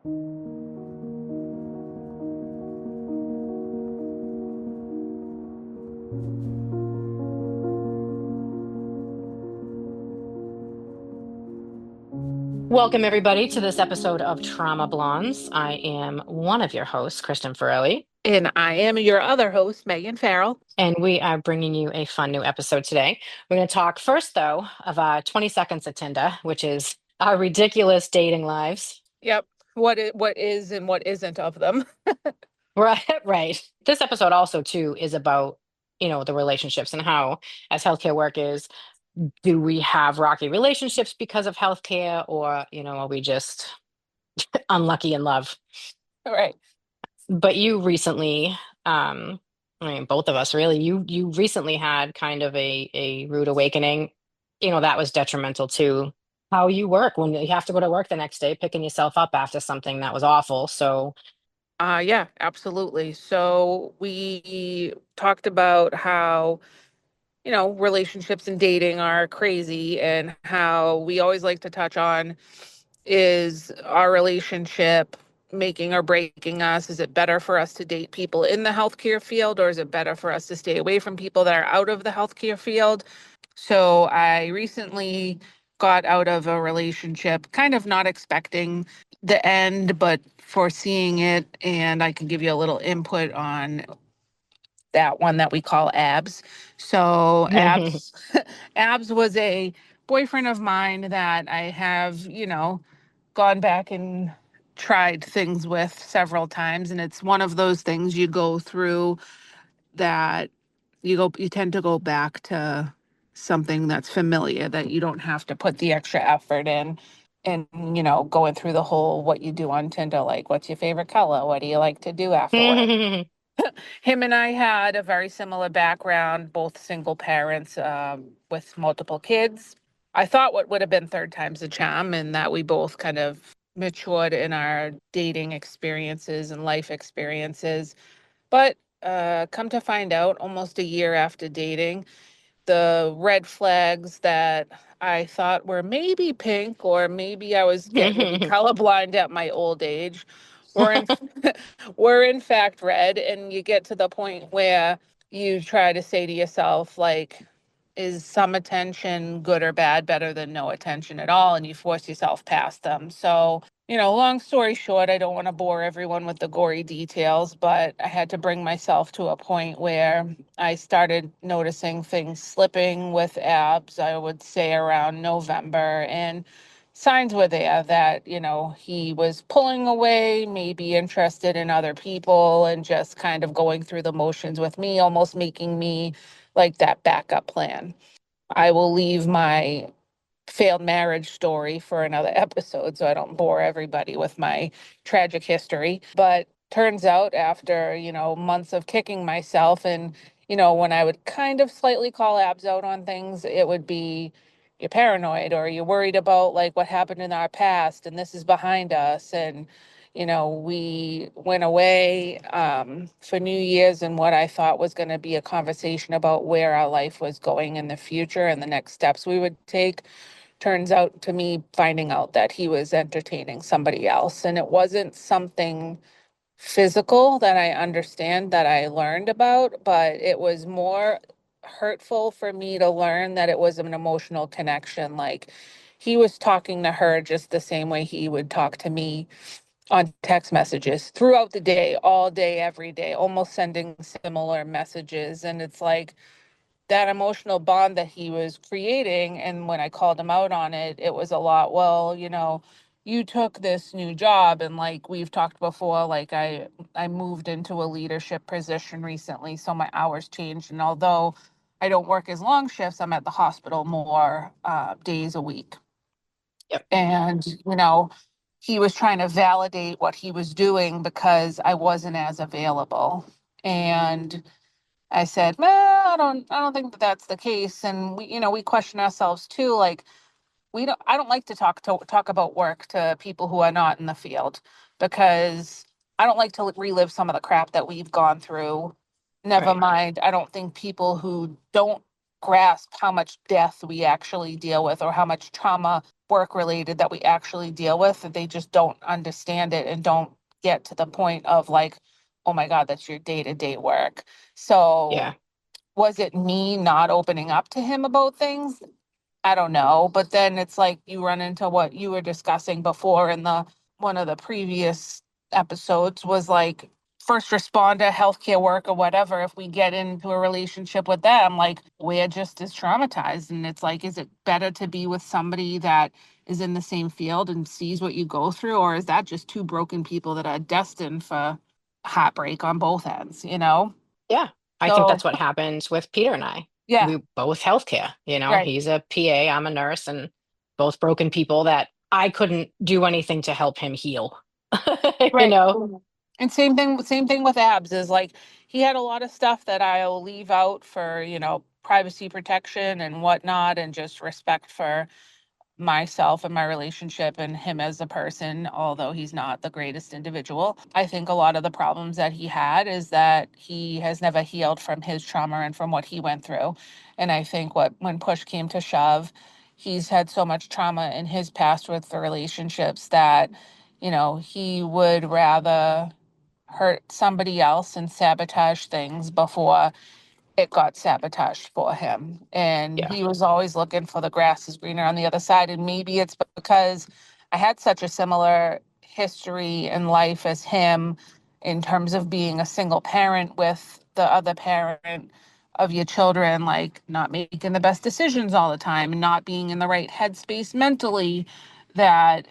Welcome, everybody, to this episode of Trauma Blondes. I am one of your hosts, Kristen Farrelly, And I am your other host, Megan Farrell. and we are bringing you a fun new episode today. We're going to talk first, though, of 20 Seconds of Tinder, which is our ridiculous dating lives. Yep. What is and what isn't of them. Right, right. This episode also, too, is about, the relationships and how, as healthcare workers, do we have rocky relationships because of healthcare, or, are we just unlucky in love? Right. But you recently, I mean, both of us really, you recently had kind of a rude awakening. That was detrimental to how you work when you have to go to work the next day, picking yourself up after something that was awful. So, Yeah, absolutely. So we talked about how, relationships and dating are crazy and how we always like to touch on is our relationship making or breaking us? Is it better for us to date people in the healthcare field, or is it better for us to stay away from people that are out of the healthcare field? So I recently got out of a relationship, kind of not expecting the end, but foreseeing it. And I can give you a little input on that one that we call Abs. So Abs, Abs was a boyfriend of mine that I have, gone back and tried things with several times. And it's one of those things you go through that you tend to go back to something that's familiar, that you don't have to put the extra effort in. And, going through the whole what you do on Tinder, like what's your favorite color? What do you like to do afterward? Him and I had a very similar background, both single parents with multiple kids. I thought what would have been third time's a charm, and that we both kind of matured in our dating experiences and life experiences. But come to find out, almost a year after dating, the red flags that I thought were maybe pink, or maybe I was getting to be colorblind at my old age, were in were in fact red. And you get to the point where you try to say to yourself, like, is some attention good or bad, better than no attention at all? And you force yourself past them. So, long story short, I don't want to bore everyone with the gory details, but I had to bring myself to a point where I started noticing things slipping with Abs, I would say around November. And signs were there that, he was pulling away, maybe interested in other people, and just kind of going through the motions with me, almost making me like that backup plan. I will leave my failed marriage story for another episode so I don't bore everybody with my tragic history. But turns out after, months of kicking myself, and, when I would kind of slightly call Abs out on things, it would be, you're paranoid, or you're worried about like what happened in our past and this is behind us. And we went away for New Year's, and what I thought was going to be a conversation about where our life was going in the future and the next steps we would take turns out to me finding out that he was entertaining somebody else. And it wasn't something physical that I understand that I learned about, but it was more hurtful for me to learn that it was an emotional connection. Like, he was talking to her just the same way he would talk to me on text messages throughout the day, all day, every day, almost sending similar messages. And it's like that emotional bond that he was creating. And when I called him out on it, it was a lot. Well, you took this new job, and like we've talked before, like I moved into a leadership position recently, so my hours changed. And although I don't work as long shifts, I'm at the hospital more days a week. Yep. And, he was trying to validate what he was doing because I wasn't as available. And I said, well, I don't think that that's the case. And we question ourselves too. Like, I don't like to talk about work to people who are not in the field, because I don't like to relive some of the crap that we've gone through. Never Right. mind, I don't think people who don't grasp how much death we actually deal with or how much trauma work related that we actually deal with, that they just don't understand it and don't get to the point of like, oh my God, that's your day to day work. Yeah. So was it me not opening up to him about things? I don't know. But then it's like you run into what you were discussing before in the one of the previous episodes was like first responder, healthcare worker, whatever. If we get into a relationship with them, like we're just as traumatized. And it's like, is it better to be with somebody that is in the same field and sees what you go through? Or is that just two broken people that are destined for heartbreak on both ends, you know? Yeah. I think So, that's what happened with Peter and I. yeah, We both healthcare, right, he's a PA, I'm a nurse, and both broken people that I couldn't do anything to help him heal. You right. know? And same thing with abs is like he had a lot of stuff that I'll leave out for, privacy protection and whatnot, and just respect for myself and my relationship and him as a person, although he's not the greatest individual. I think a lot of the problems that he had is that he has never healed from his trauma and from what he went through. And I think when push came to shove, he's had so much trauma in his past with the relationships that, he would rather hurt somebody else and sabotage things before it got sabotaged for him. And Yeah. he was always looking for the grass is greener on the other side. And maybe it's because I had such a similar history in life as him in terms of being a single parent with the other parent of your children, like not making the best decisions all the time and not being in the right headspace mentally, that,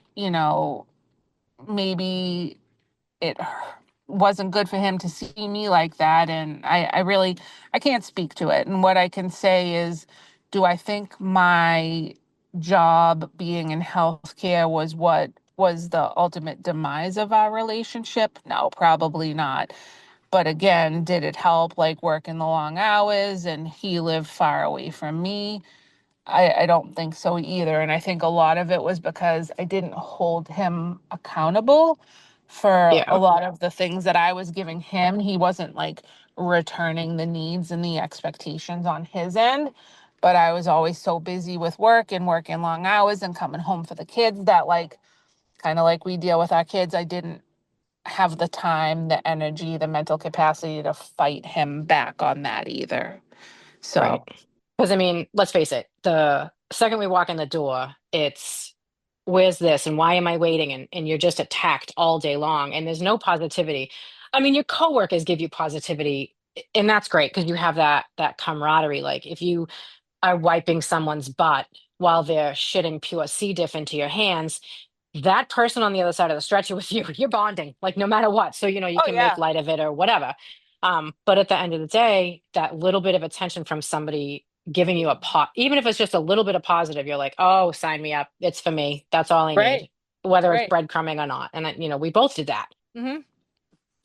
maybe it wasn't good for him to see me like that. And I really, I can't speak to it. And what I can say is, do I think my job being in healthcare was what was the ultimate demise of our relationship? No, probably not. But again, did it help like working the long hours and he lived far away from me? I don't think so either. And I think a lot of it was because I didn't hold him accountable for a Yeah. lot of the things that I was giving him. He wasn't like returning the needs and the expectations on his end. But I was always so busy with work and working long hours and coming home for the kids that, like, kind of like we deal with our kids, I didn't have the time, the energy, the mental capacity to fight him back on that either. Right. So, Because I mean, let's face it, the second we walk in the door, it's where's this and why am I waiting? And you're just attacked all day long and there's no positivity. I mean, your coworkers give you positivity and that's great because you have that camaraderie. Like if you are wiping someone's butt while they're shitting pure C diff into your hands, that person on the other side of the stretcher with you, you're bonding, like no matter what. So, you oh, can make yeah, light of it or whatever. But at the end of the day, that little bit of attention from somebody giving you even if it's just a little bit of positive, you're like, oh, sign me up. It's for me. That's all I right, need, whether it's right. breadcrumbing or not. And, we both did that. Hmm.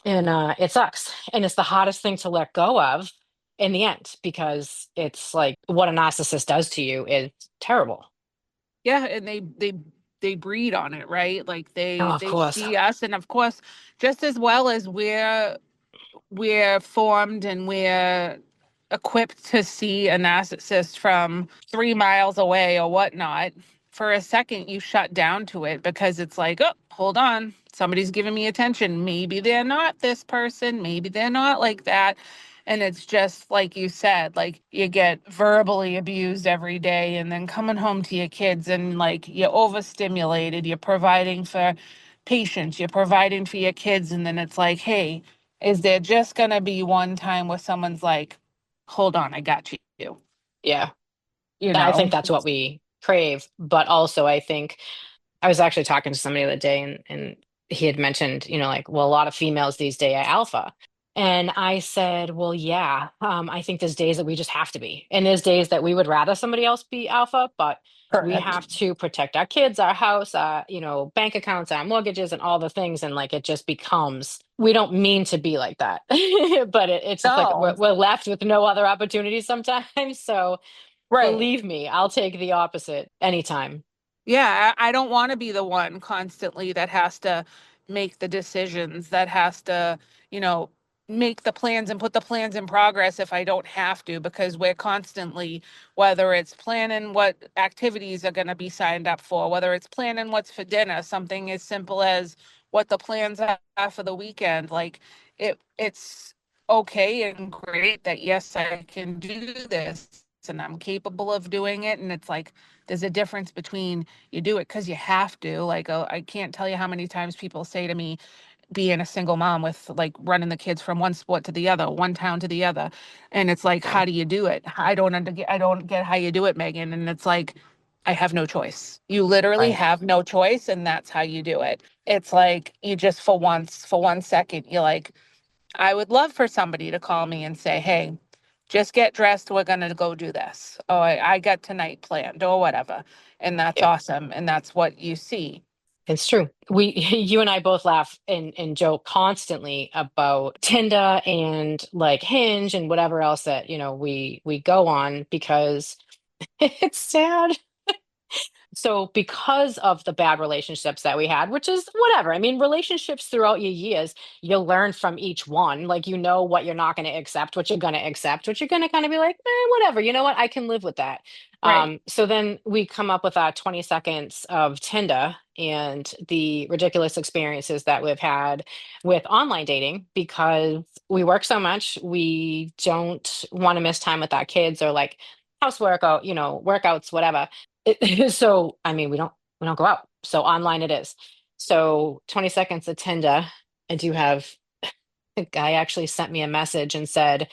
And it sucks. And it's the hardest thing to let go of in the end because it's like what a narcissist does to you is terrible. Yeah, and they breed on it, right? Like Oh, of they course. see us, and of course, just as well as we're formed and we're equipped to see a narcissist from 3 miles away or whatnot, for a second you shut down to it because it's like, oh, hold on, somebody's giving me attention. Maybe they're not this person, maybe they're not like that. And it's just like you said, like you get verbally abused every day, and then coming home to your kids and like you're overstimulated, you're providing for patients, you're providing for your kids, and then it's like, hey, is there just going to be one time where someone's like, hold on, I got you, Yeah. you I think know? that's what we crave. But also, I think I was actually talking to somebody the other day and he had mentioned, like, well, a lot of females these days are alpha. And I said, well, yeah, I think there's days that we just have to be. And there's days that we would rather somebody else be alpha, but we Correct. have to protect our kids, our house, bank accounts, our mortgages, and all the things. And like it just becomes, we don't mean to be like that. But it's just like No, we're left with no other opportunities sometimes. So right. believe me, I'll take the opposite anytime. Yeah, I don't want to be the one constantly that has to make the decisions, that has to, you know, make the plans and put the plans in progress if I don't have to, because we're constantly, whether it's planning what activities are going to be signed up for, whether it's planning what's for dinner, something as simple as what the plans are for the weekend. Like it's okay and great that yes, I can do this and I'm capable of doing it. And it's like there's a difference between you do it because you have to. Like, oh, I can't tell you how many times people say to me, being a single mom with like running the kids from one sport to the other, one town to the other. And it's like, Yeah, how do you do it? I don't get how you do it, Megan. And it's like, I have no choice. You literally right. have no choice, and that's how you do it. It's like you just for once, for 1 second, you're like, I would love for somebody to call me and say, hey, just get dressed. We're gonna go do this. Oh, I got tonight planned or whatever. And that's Yeah, awesome. And that's what you see. it's true. You and I both laugh and joke constantly about Tinder and like Hinge and whatever else that, we go on because it's sad. So, because of the bad relationships that we had, which is whatever, I mean, relationships throughout your years, you learn from each one. Like, you know what you're not going to accept, what you're going to accept, what you're going to kind of be like, whatever, you know what, I can live with that. Right. So then we come up with our 20 seconds of Tinder and the ridiculous experiences that we've had with online dating because we work so much, we don't want to miss time with our kids or like housework or, workouts, whatever. So, I mean, we don't go out. So online it is. So 20 seconds of Tinder. I do have a guy actually sent me a message and said,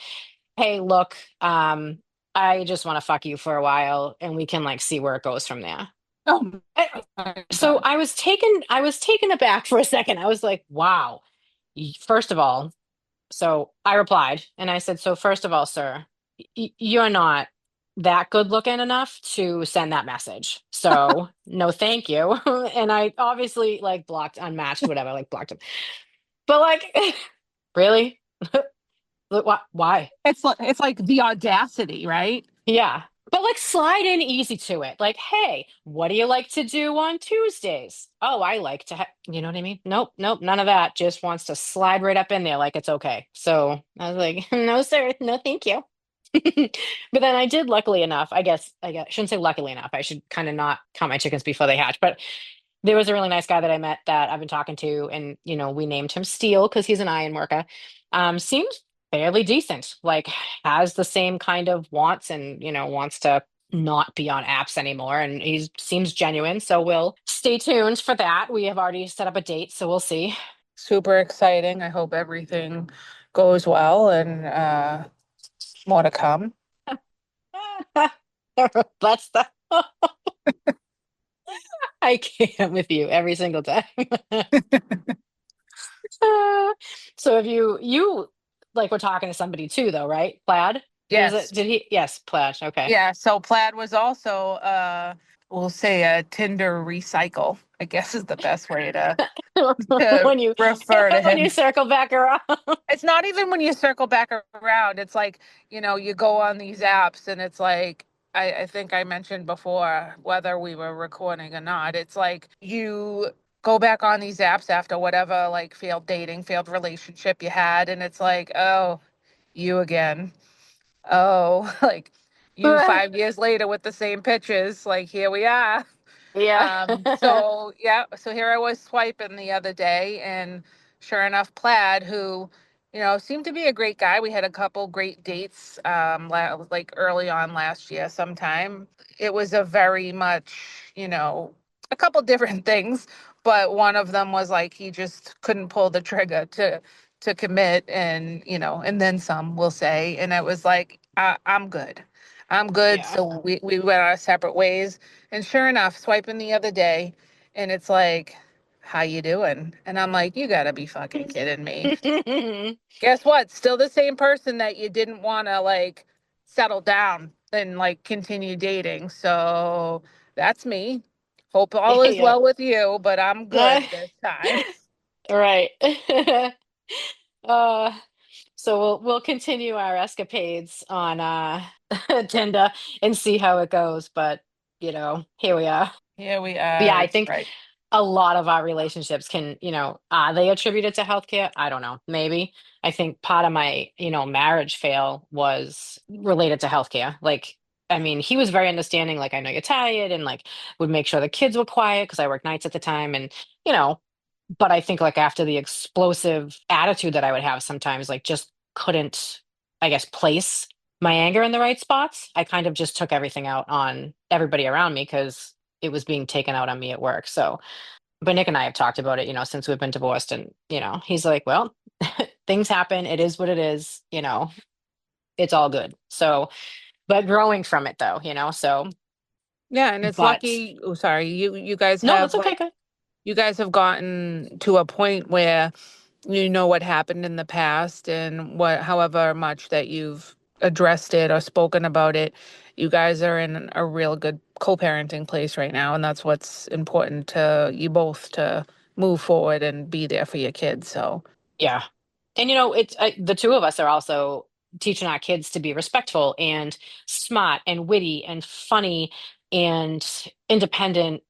"Hey, look, I just want to fuck you for a while and we can like see where it goes from there." Oh Eh, my So God. I was taken aback for a second. I was like, "Wow." First of all, so I replied and I said, "So first of all, sir, you're not that good looking enough to send that message. So no, thank you." And I obviously like blocked, unmatched, whatever, like blocked him. But like, really? Why? It's like the audacity, right? Yeah. But like slide in easy to it. Like, hey, what do you like to do on Tuesdays? Oh, I like to you know what I mean? Nope, nope, none of that. Just wants to slide right up in there like it's okay. So I was like, no, sir, no, thank you. But then I did, luckily enough, I shouldn't say luckily enough. I should kind of not count my chickens before they hatch. But there was a really nice guy that I met that I've been talking to, and we named him Steel because he's an iron worker. Seems fairly decent, like has the same kind of wants and wants to not be on apps anymore, and he seems genuine. So we'll stay tuned for that. We have already set up a date, so we'll see. Super exciting. I hope everything goes well and more to come. That's the I can't with you every single time. Uh, so if you like we're talking to somebody too though, right? Plaid? Is it Yes. did he yes, Plaid. Okay. Yeah. So Plaid was also we'll say a Tinder recycle, I guess is the best way to When you refer to when you him. circle back around. It's not even when you circle back around. It's like, you go on these apps and it's like, I think I mentioned before, whether we were recording or not, it's like you go back on these apps after whatever, like failed dating, failed relationship you had. And it's like, oh, you again. Oh, like you 5 years later with the same pictures. Like, here we are. Yeah. So yeah, so here I was swiping the other day, and sure enough, Plaid, who, seemed to be a great guy. We had a couple great dates, like early on last year sometime. It was a very much, a couple different things, but one of them was like he just couldn't pull the trigger to commit, and and then some, we'll say, and it was like, I'm good. I'm good. Yeah. So we went our separate ways, and sure enough, swiping the other day, and it's like, how you doing? And I'm like, you gotta be fucking kidding me. Guess what? Still the same person that you didn't want to like settle down and like continue dating. So that's me. Hope all is Yeah. well with you, but I'm good this time. Right. Uh, so we'll continue our escapades on Tinder and see how it goes. But here we are. Here we But yeah, are. I It's think right. a lot of our relationships can, are they attributed to healthcare? I don't know. Maybe. I think part of my, marriage fail was related to healthcare. Like, I mean, he was very understanding, like, I know you're tired, and like would make sure the kids were quiet because I worked nights at the time. And, you know, but I think like after the explosive attitude that I would have sometimes, like just couldn't, I guess, place my anger in the right spots. I kind of just took everything out on everybody around me because it was being taken out on me at work. So, but Nick and I have talked about it, since we've been divorced, and he's like, well, things happen. It is what it is. It's all good. So, but growing from it though, so, Yeah, and it's but lucky. Oh, sorry, you guys no, have that's okay. like Good. you guys have gotten to a point where you know what happened in the past and what however much that you've addressed it or spoken about it, you guys are in a real good co-parenting place right now, and that's what's important to you both to move forward and be there for your kids. So Yeah. And it's the two of us are also teaching our kids to be respectful and smart and witty and funny and independent.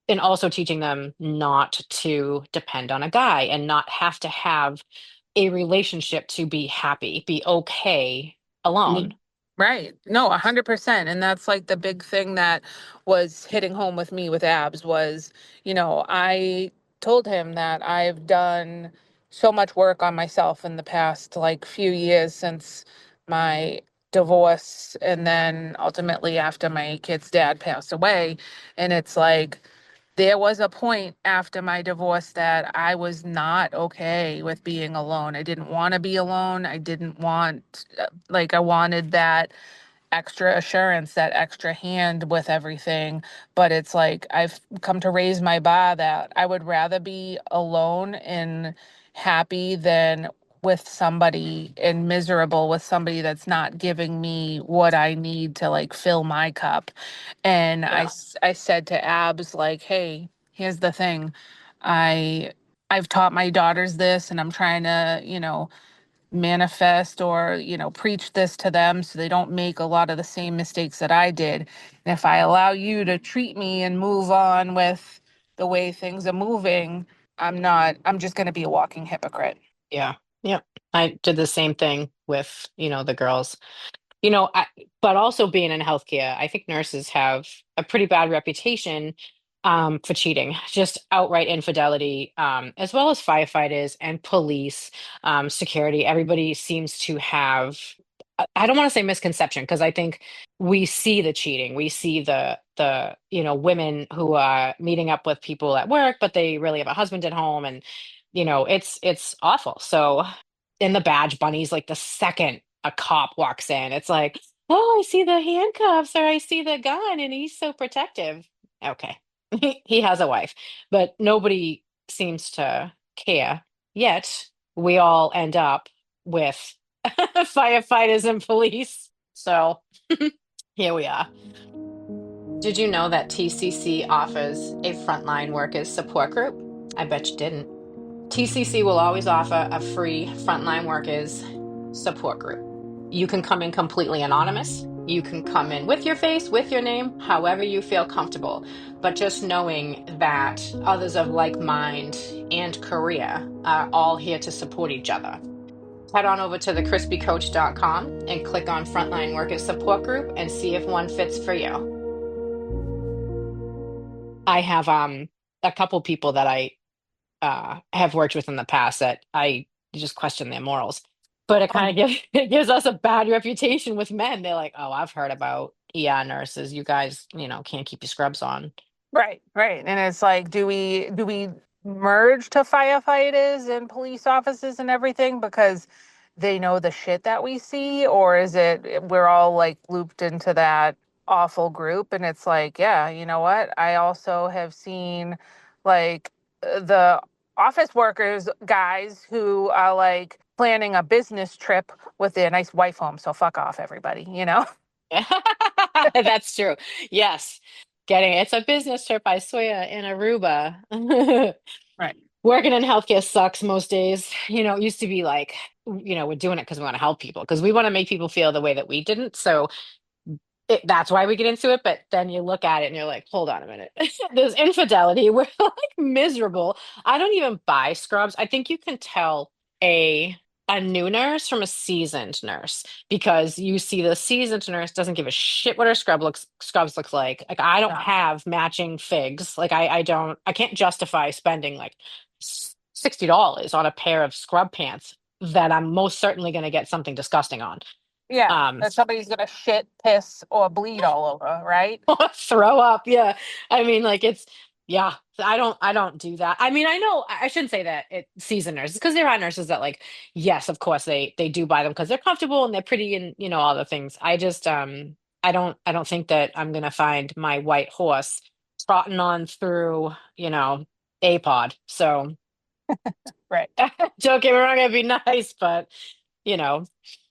And also teaching them not to depend on a guy and not have to have a relationship to be happy, be okay alone. right. No, 100%. And that's like the big thing that was hitting home with me with abs was, I told him that I've done so much work on myself in the past like few years since my divorce and then ultimately after my kid's dad passed away. And it's like there was a point after my divorce that I was not okay with being alone. I didn't want to be alone. I didn't want, I wanted that extra assurance, that extra hand with everything. But it's like I've come to raise my bar that I would rather be alone and happy than with somebody and miserable with somebody that's not giving me what I need to like fill my cup. And Yeah. I said to Abs, like, hey, here's the thing. I I've taught my daughters this and I'm trying to, manifest or, preach this to them so they don't make a lot of the same mistakes that I did. And if I allow you to treat me and move on with the way things are moving, I'm just going to be a walking hypocrite. Yeah. Yep. I did the same thing with, the girls. But also being in healthcare, I think nurses have a pretty bad reputation for cheating, just outright infidelity, as well as firefighters and police, security. Everybody seems to have, I don't want to say misconception, because I think we see the cheating. We see the, women who are meeting up with people at work, but they really have a husband at home, and, it's awful. So in the badge bunnies, like the second a cop walks in, it's like, oh, I see the handcuffs or I see the gun and he's so protective. Okay. He has a wife, but nobody seems to care. Yet we all end up with firefighters and police. So here we are. Did you know that TCC offers a frontline workers support group? I bet you didn't. TCC will always offer a free frontline workers support group. You can come in completely anonymous. You can come in with your face, with your name, however you feel comfortable. But just knowing that others of like mind and career are all here to support each other. Head on over to thecrispycoach.com and click on Frontline Workers Support Group and see if one fits for you. I have a couple people that I have worked with in the past that I just question their morals. But it kind of gives it gives us a bad reputation with men. They're like, "Oh, I've heard about ER nurses. You guys, can't keep your scrubs on." Right, right. And it's like, do we merge to firefighters and police officers and everything because they know the shit that we see, or is it we're all like looped into that awful group? And it's like, yeah, you know what? I also have seen like the office workers guys who are like planning a business trip with their nice wife home. So fuck off, everybody. That's true. Yes. Getting it's a business trip, I swear, in Aruba. Right. Working in healthcare sucks most days. It used to be like, we're doing it because we want to help people, because we want to make people feel the way that we didn't. So that's why we get into it. But then you look at it and you're like, hold on a minute. There's infidelity. We're like miserable. I don't even buy scrubs. I think you can tell a a new nurse from a seasoned nurse because you see the seasoned nurse doesn't give a shit what her scrubs looks like. Like I don't Yeah. have matching figs. Like I can't justify spending like $60 on a pair of scrub pants that I'm most certainly going to get something disgusting on. Yeah. Um, That somebody's gonna shit, piss, or bleed all over, right? throw up. Yeah. I mean, like it's yeah. I don't do that. I mean, I know I shouldn't say that it seasoned nurses because there are nurses that like, yes, of course they do buy them because they're comfortable and they're pretty and all the things. I don't think that I'm gonna find my white horse trotting on through, a pod. So Right. don't get me wrong, it'd be nice, but you know,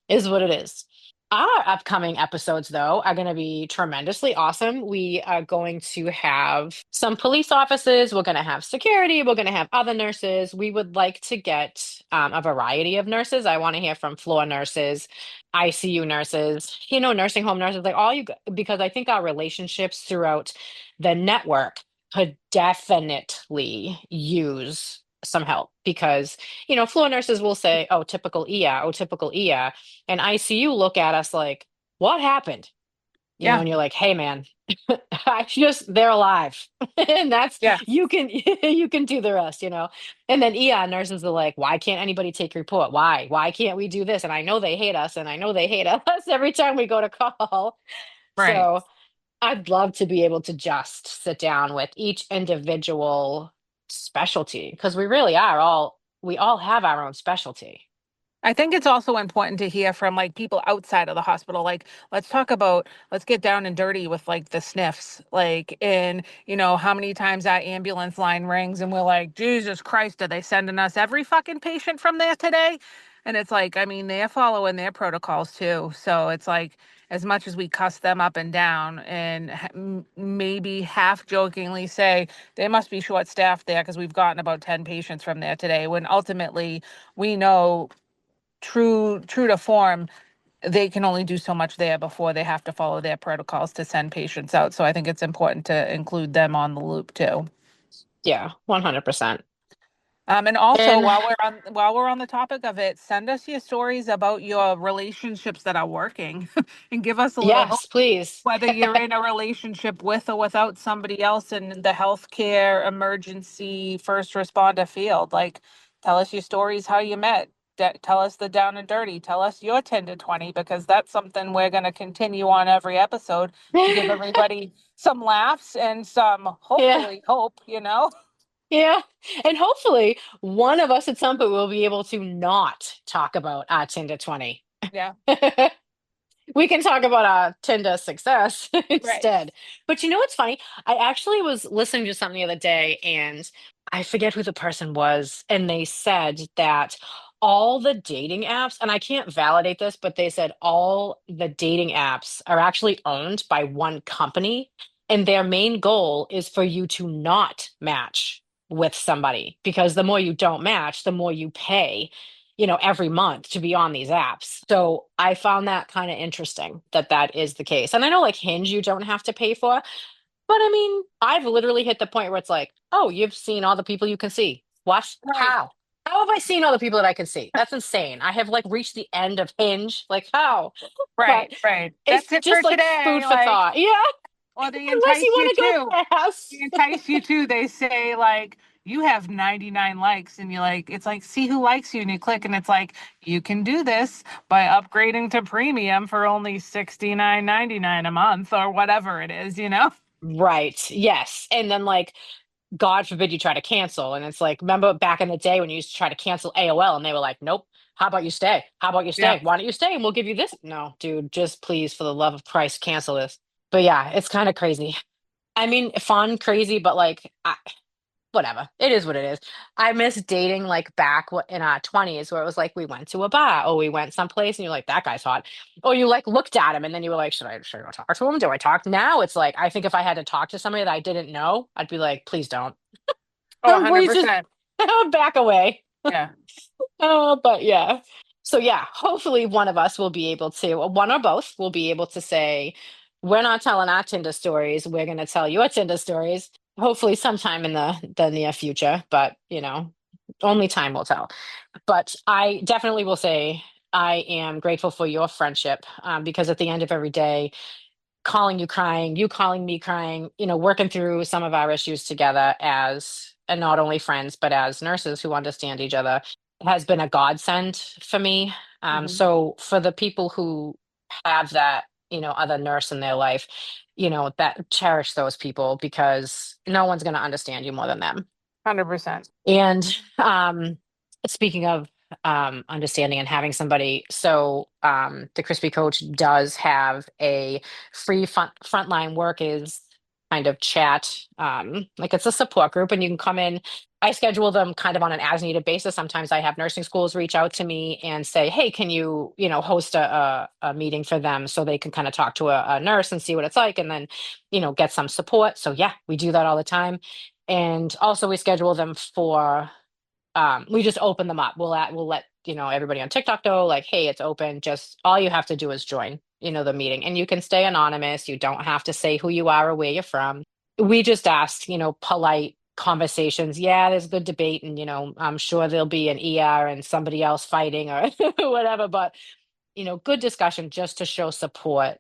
is what it is. Our upcoming episodes, though, are going to be tremendously awesome. We are going to have some police officers. We're going to have security. We're going to have other nurses. We would like to get a variety of nurses. I want to hear from floor nurses, ICU nurses, nursing home nurses, like because I think our relationships throughout the network could definitely use some help because floor nurses will say, oh, typical ER, oh, typical ER. And ICU look at us like, what happened? Yeah. And you're like, hey man, they're alive. And that's Yeah. you can you can do the rest. And then nurses are like, why can't anybody take a report? Why? Why can't we do this? And I know they hate us, and I know they hate us every time we go to call. Right. So I'd love to be able to just sit down with each individual specialty because we all have our own specialty. I think it's also important to hear from like people outside of the hospital. Like, let's get down and dirty with like the sniffs. Like, in, how many times that ambulance line rings and we're like, Jesus Christ, are they sending us every fucking patient from there today? And it's like, I mean, they're following their protocols too. So it's like, as much as we cuss them up and down and maybe half jokingly say they must be short staffed there because we've gotten about 10 patients from there today, when ultimately we know true to form, they can only do so much there before they have to follow their protocols to send patients out. So I think it's important to include them on the loop too. Yeah, 100%. And also, And while we're on the topic of it, send us your stories about your relationships that are working, and give us a little hope, yes, please. whether you're in a relationship with or without somebody else in the healthcare, emergency, first responder field. Like, tell us your stories, how you met. Tell us the down and dirty. Tell us your 10 to 20, because that's something we're going to continue on every episode to give everybody some laughs and some, Yeah, hopefully, hope. yeah. And hopefully one of us at some point will be able to not talk about 10 to 20. Yeah. We can talk about Tinder success Right. instead. But you know what's funny? I actually was listening to something the other day, and I forget who the person was, and they said that all the dating apps, and I can't validate this, but they said all the dating apps are actually owned by one company, and their main goal is for you to not match with somebody because the more you don't match, the more you pay every month to be on these apps. So I found that kind of interesting that that is the case. And I know like Hinge you don't have to pay for, but I mean, I've literally hit the point where it's like, oh, you've seen all the people you can see. What? Right. How? How have I seen all the people that I can see? That's insane. I have like reached the end of Hinge. Like how? But Right, right. it's That's it for just like today. food for Like, thought. Yeah, or they unless you entice you want to too. go They fast. entice you too. They say like, you have 99 likes, and you're like, it's like, see who likes you, and you click, and it's like, you can do this by upgrading to premium for only 69.99 a month or whatever it is. Right. Yes. And then like God forbid you try to cancel. And it's like, remember back in the day when you used to try to cancel AOL and they were like, nope, how about you stay? How about you Yeah. stay? Why don't you stay and we'll give you this? No, dude, just please, for the love of Christ, cancel this. But yeah, it's kind of crazy. I mean, fun, crazy, but like, whatever. It is what it is. I miss dating like back in our 20s where it was like we went to a bar or we went someplace and you're like, that guy's hot. Or you like looked at him and then you were like, should I go talk to him? Do I talk? Now it's like, I think if I had to talk to somebody that I didn't know, I'd be like, please don't. Oh, Please just 100%. back away. Yeah. Oh, but yeah. So yeah, hopefully one of us will be able to, or one or both will be able to say we're not telling our Tinder stories. We're going to tell your Tinder stories, hopefully sometime in the near future, but only time will tell. But I definitely will say I am grateful for your friendship, because at the end of every day, calling you crying, you calling me crying, working through some of our issues together as, and not only friends, but as nurses who understand each other has been a godsend for me. Mhm. So for the people who have that, other nurse in their life, that cherish those people because no one's going to understand you more than them. 100%. And speaking of understanding and having somebody, so the Crispy Coach does have a free frontline work is kind of chat. Like it's a support group, and you can come in. I schedule them kind of on an as needed basis. Sometimes I have nursing schools reach out to me and say, "Hey, can you, host a meeting for them so they can kind of talk to a nurse and see what it's like, and then, get some support." So yeah, we do that all the time. And also we schedule them for we just open them up. We'll let everybody on TikTok know, like, hey, it's open. Just all you have to do is join, the meeting. And you can stay anonymous. You don't have to say who you are or where you're from. We just ask, polite conversations. Yeah, there's good debate, and I'm sure there'll be an ER and somebody else fighting or whatever, but good discussion just to show support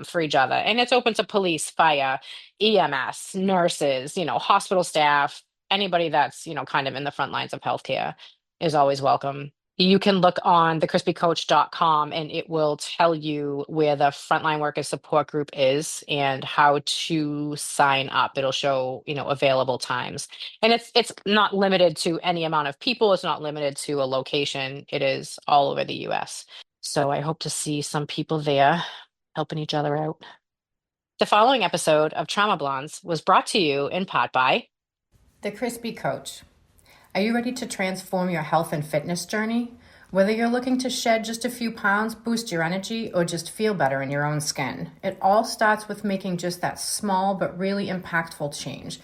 for each other. And it's open to police, fire, EMS, nurses, hospital staff, anybody that's, kind of in the front lines of healthcare is always welcome. You can look on thecrispycoach.com and it will tell you where the frontline workers support group is and how to sign up. It'll show, available times. And it's not limited to any amount of people. It's not limited to a location. It is all over the US. So I hope to see some people there helping each other out. The following episode of Trauma Blondes was brought to you in part by The Crispy Coach. Are you ready to transform your health and fitness journey? Whether you're looking to shed just a few pounds, boost your energy, or just feel better in your own skin, it all starts with making just that small but really impactful change.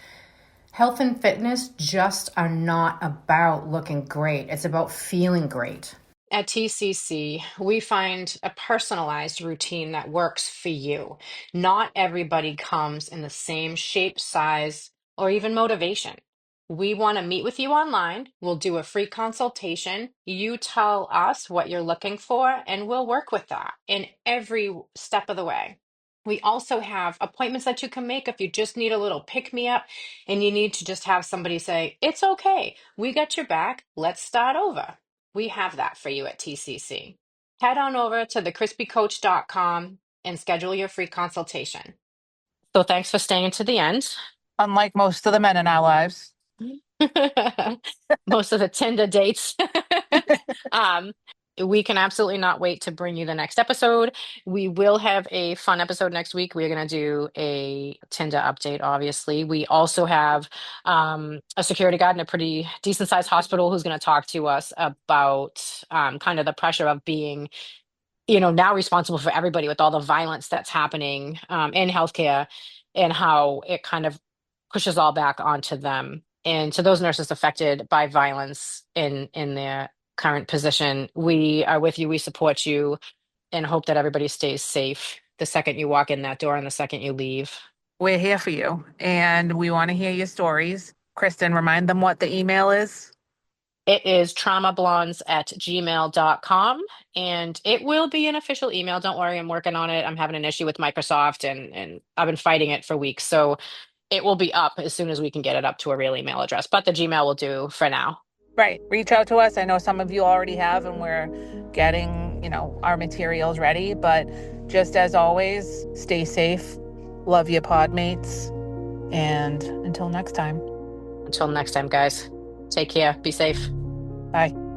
Health and fitness just are not about looking great, it's about feeling great. At TCC, we find a personalized routine that works for you. Not everybody comes in the same shape, size, or even motivation. We want to meet with you online. We'll do a free consultation. You tell us what you're looking for, and we'll work with that in every step of the way. We also have appointments that you can make if you just need a little pick me up and you need to just have somebody say, it's okay, we got your back, let's start over. We have that for you at TCC. Head on over to thecrispycoach.com and schedule your free consultation. So thanks for staying to the end. Unlike most of the men in our lives. Most of the Tinder dates. um, we can absolutely not wait to bring you the next episode. We will have a fun episode next week. We're going to do a Tinder update, obviously. We also have a security guard in a pretty decent sized hospital who's going to talk to us about kind of the pressure of being now responsible for everybody with all the violence that's happening in healthcare and how it kind of pushes all back onto them. And to those nurses affected by violence in their current position, we are with you, we support you, and hope that everybody stays safe the second you walk in that door and the second you leave. We're here for you and we want to hear your stories. Kristen, remind them what the email is. It is traumablondes@gmail.com, and it will be an official email. Don't worry, I'm working on it. I'm having an issue with Microsoft, and I've been fighting it for weeks. So it will be up as soon as we can get it up to a real email address, but the Gmail will do for now. Right. Reach out to us. I know some of you already have, and we're getting, our materials ready. But just as always, stay safe. Love your pod mates. And until next time. Until next time, guys, take care. Be safe. Bye.